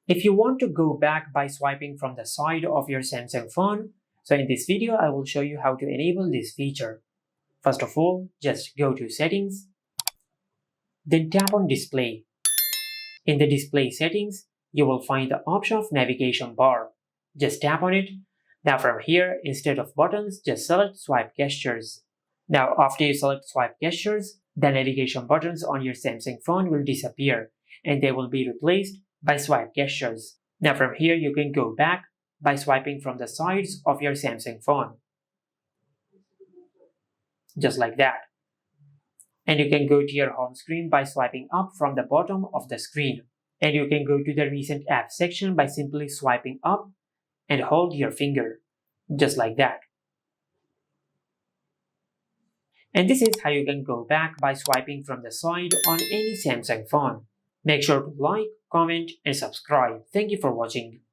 If you want to go back by swiping from the side of your Samsung phone, so in this video I will show you how to enable this feature. First of all, just go to Settings, then tap on Display. In the display settings, you will find the option of navigation bar. Just tap on it. Now from here, instead of buttons, just select Swipe Gestures. Now after you select Swipe Gestures, the navigation buttons on your Samsung phone will disappear and they will be replaced by Swipe Gestures. Now from here, you can go back by swiping from the sides of your Samsung phone. Just like that. And you can go to your home screen by swiping up from the bottom of the screen. And you can go to the recent apps section by simply swiping up and hold your finger, just like that. And this is how you can go back by swiping from the side on any Samsung phone. Make sure to like, comment, and subscribe. Thank you for watching.